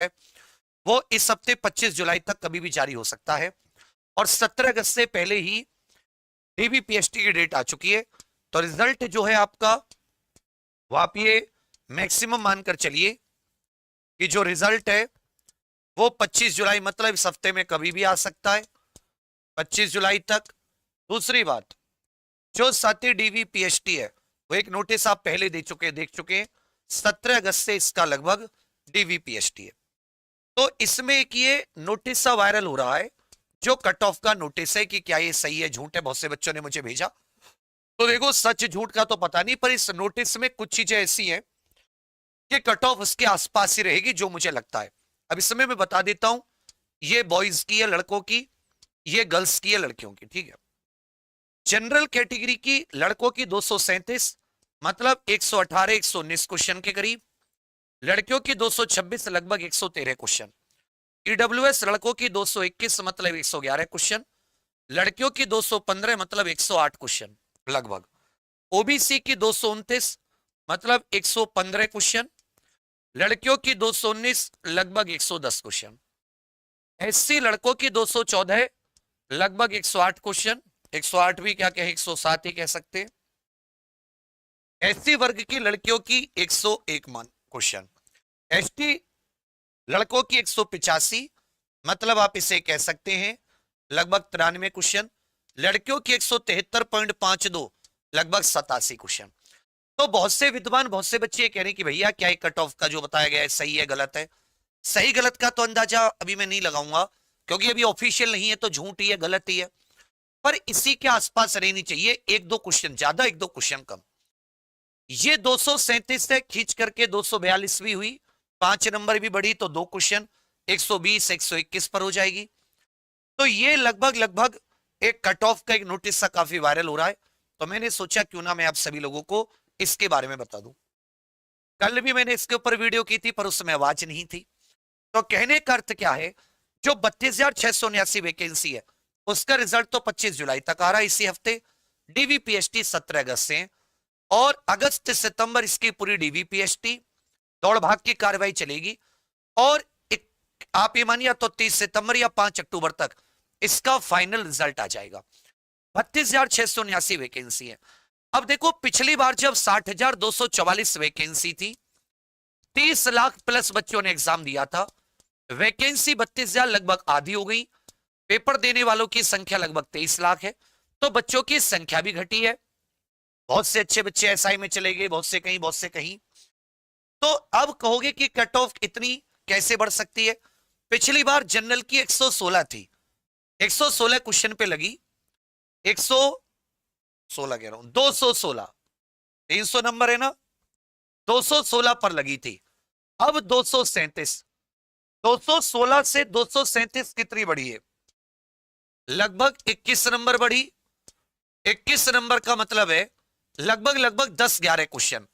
है वो इस हफ्ते 25 जुलाई तक कभी भी जारी हो सकता है, और 17 अगस्त से पहले ही डीबीपीएसटी की डेट आ चुकी है। तो रिजल्ट जो है आपका, वो आप ये मैक्सिमम मानकर चलिए कि जो रिजल्ट है वो 25 जुलाई मतलब इस हफ्ते में कभी भी आ सकता है, 25 जुलाई तक। दूसरी बात, जो साथी डीवीपीएसटी है वो एक नोटिस आप पहले देख चुके हैं, 17 अगस्त से इसका लगभग डीवीपीएसटी है। तो इसमें एक ये नोटिस सा वायरल हो रहा है जो कट ऑफ का नोटिस है कि क्या ये सही है झूठ है, बहुत से बच्चों ने मुझे भेजा। तो देखो सच झूठ का तो पता नहीं, पर इस नोटिस में कुछ चीजें ऐसी हैं कि कट ऑफ उसके आसपास ही रहेगी जो मुझे लगता है। अब इसमें मैं बता देता हूं, ये बॉयज की है लड़कों की, ये गर्ल्स की है लड़कियों की, ठीक है। जनरल कैटेगरी की लड़कों की 237 मतलब 118 119 क्वेश्चन के करीब, लड़कियों की 226 लगभग 113 क्वेश्चन, ईडब्ल्यूएस लड़कों की 221 मतलब 111 क्वेश्चन, लड़कियों की 215 मतलब 108 क्वेश्चन लगभग, ओबीसी की 229 मतलब 115 क्वेश्चन, लड़कियों की 219 लगभग 110 क्वेश्चन, एससी लड़कों की 214 लगभग 108 क्वेश्चन, 108 भी क्या कहे 107 ही कह सकते हैं, एससी वर्ग की लड़कियों की 101 मान क्वेश्चन, एसटी लड़कों की 185 मतलब आप इसे कह सकते हैं लगभग 93 क्वेश्चन, लड़कियों की 173.52 लगभग 87 क्वेश्चन। तो बहुत से विद्वान, बहुत से बच्चे ये कह रहे हैं कि भैया क्या कट ऑफ का जो बताया गया है सही है गलत है। सही गलत का तो अंदाजा अभी मैं नहीं लगाऊंगा क्योंकि अभी ऑफिशियल नहीं है, तो झूठ ही है गलत ही है, पर इसी के आसपास रहनी चाहिए, एक दो क्वेश्चन ज्यादा एक दो क्वेश्चन कम। ये 237 से खींच करके 242 भी हुई, 5 नंबर भी बढ़ी तो 2 क्वेश्चन 120 121 पर हो जाएगी। तो ये लगभग लगभग एक कट ऑफ का एक नोटिस सा काफी वायरल हो रहा है, तो मैंने सोचा क्यों ना मैं आप सभी लोगों को इसके बारे में बता दूं। कल भी मैंने इसके ऊपर वीडियो की थी पर उस समय आवाज नहीं थी। तो कहने का अर्थ क्या है, जो 32,679 वैकेंसी है उसका रिजल्ट तो 25 जुलाई तक आ रहा है इसी हफ्ते, डीवीपीएसटी 17 अगस्त से, और अगस्त सितंबर इसकी पूरी डीवीपीएसटी दौड़ भाग की कार्रवाई चलेगी, और आप ये मानिए तो 30 सितंबर या 5 अक्टूबर तक इसका फाइनल रिजल्ट आ जाएगा। 32,679 वैकेंसी है। अब देखो पिछली बार जब 60,244 वैकेंसी थी, 30 लाख प्लस बच्चों ने एग्जाम दिया था, वैकेंसी 32,000 लगभग आधी हो गई, पेपर देने वालों की संख्या लगभग 23 लाख है, तो बच्चों की संख्या भी घटी है। बहुत से अच्छे बच्चे एसआई में चले गए, बहुत से कहीं बहुत से कहीं। तो अब कहोगे कि कट ऑफ इतनी कैसे बढ़ सकती है। पिछली बार जनरल की 116 थी, 116 क्वेश्चन पे लगी, 116 कह रहा हूं 216, 300 नंबर है ना, 216 पर लगी थी। अब 237, 216 से 237 कितनी बढ़ी है, लगभग 21 नंबर बढ़ी। 21 नंबर का मतलब है लगभग लगभग 10-11 क्वेश्चन।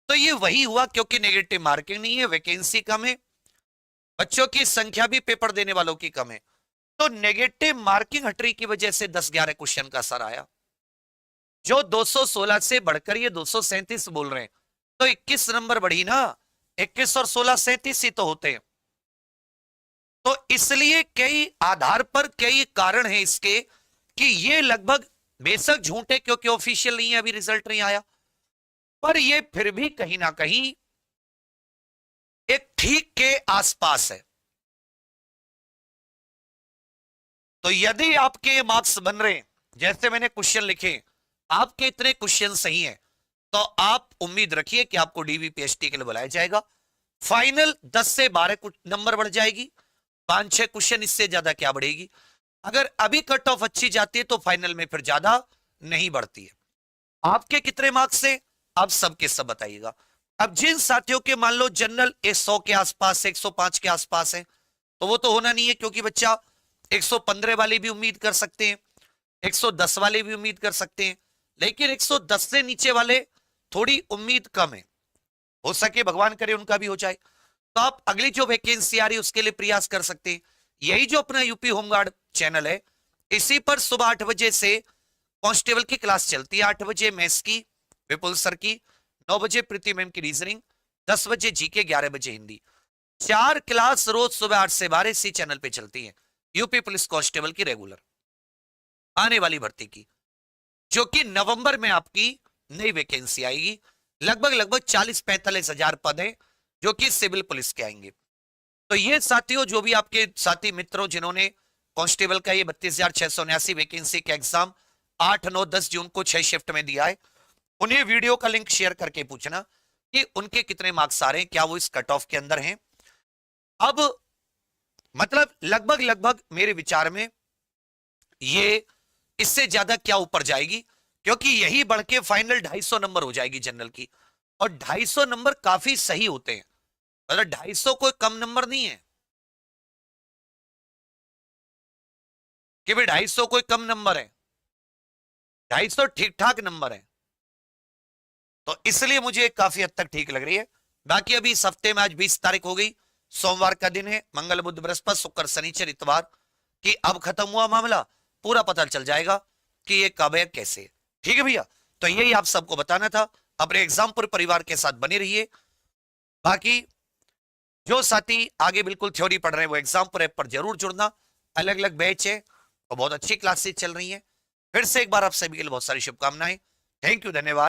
तो ये वही हुआ क्योंकि नेगेटिव मार्किंग नहीं है, वैकेंसी कम है, बच्चों की संख्या भी पेपर देने वालों की कम है, तो नेगेटिव मार्किंग हटरी की वजह से 10-11 क्वेश्चन का असर आया। जो 216 से बढ़कर ये 237 बोल रहे हैं, तो 21 नंबर बढ़ी ना, 21 और 16 37 ही तो होते हैं। तो इसलिए कई आधार पर कई कारण हैं इसके कि ये लगभग बेशक झूठ है क्योंकि ऑफिशियल नहीं है, अभी रिजल्ट नहीं आया, पर ये फिर भी कहीं ना कहीं एक ठीक के आसपास है। तो यदि आपके मार्क्स बन रहे हैं जैसे मैंने क्वेश्चन लिखे, आपके इतने क्वेश्चन सही हैं, तो आप उम्मीद रखिए कि आपको डीवीपीएसटी के लिए बुलाया जाएगा। फाइनल 10 से 12 नंबर बढ़ जाएगी, 5-6 क्वेश्चन, इससे ज्यादा क्या बढ़ेगी। अगर अभी कट ऑफ अच्छी जाती है तो फाइनल में फिर ज्यादा नहीं बढ़ती है। आपके कितने मार्क्स से आप सबके सब बताइएगा। अब जिन साथियों के मान लो जनरल 100 के आसपास 105 के आसपास है, तो वो तो होना नहीं है क्योंकि बच्चा 115 वाले भी उम्मीद कर सकते हैं, 110 वाले भी उम्मीद कर सकते हैं, लेकिन 110 से नीचे वाले थोड़ी उम्मीद कम है, हो सके भगवान करे उनका भी हो जाए। तो आप अगली जो वैकेंसी आ रही है उसके लिए प्रयास कर सकते हैं। यही जो अपना यूपी होमगार्ड चैनल है, इसी पर सुबह 8 बजे से कांस्टेबल की क्लास चलती है, 8 बजे मैथ्स की विपुल सर की, 9 बजे प्रीति मैम की रीजनिंग, 10 बजे जीके, 11 बजे हिंदी। 4 क्लास रोज सुबह 8 से 12 इसी चैनल पे चलती है, यूपी पुलिस कांस्टेबल की रेगुलर आने वाली भर्ती की, जो कि नवंबर में आपकी नई वैकेंसी आएगी। लगभग 40-45 हजार पद है जो कि सिविल पुलिस के आएंगे। तो ये साथियों, जो भी आपके साथी मित्रों जिन्होंने कांस्टेबल का ये 32,679 वैकेंसी का एग्जाम 8, 9, 10 जून को 6 शिफ्ट में दिया है, उन्हें वीडियो का लिंक शेयर करके पूछना कि उनके कितने मार्क्स आ रहे हैं, क्या वो इस कट ऑफ के अंदर हैं। अब मतलब लगभग मेरे विचार में ये इससे ज्यादा क्या ऊपर जाएगी, क्योंकि यही बढ़ के फाइनल 250 नंबर हो जाएगी जनरल की, और 250 नंबर काफी सही होते हैं, मतलब 250 कोई कम नंबर नहीं है कि भाई 250 कोई कम नंबर है, 250 ठीक ठाक नंबर है। तो इसलिए मुझे काफी हद तक ठीक लग रही है। बाकी अभी इस हफ्ते में आज 20 तारीख हो गई, सोमवार का दिन है, मंगल बुध बृहस्पति शुक्र शनिचर इतवार की अब खत्म हुआ मामला, पूरा पता चल जाएगा कि ये कब है कैसे है। ठीक है भैया, तो यही आप सबको बताना था। अपने एग्जामपुर परिवार के साथ बने रहिए। बाकी जो साथी आगे बिल्कुल थ्योरी पढ़ रहे हैं वो एग्जामपुर ऐप पर जरूर जुड़ना, अलग अलग बैच है और बहुत अच्छी क्लासेस चल रही हैं। फिर से एक बार आप सभी के लिए बहुत सारी शुभकामनाएं। थैंक यू, धन्यवाद।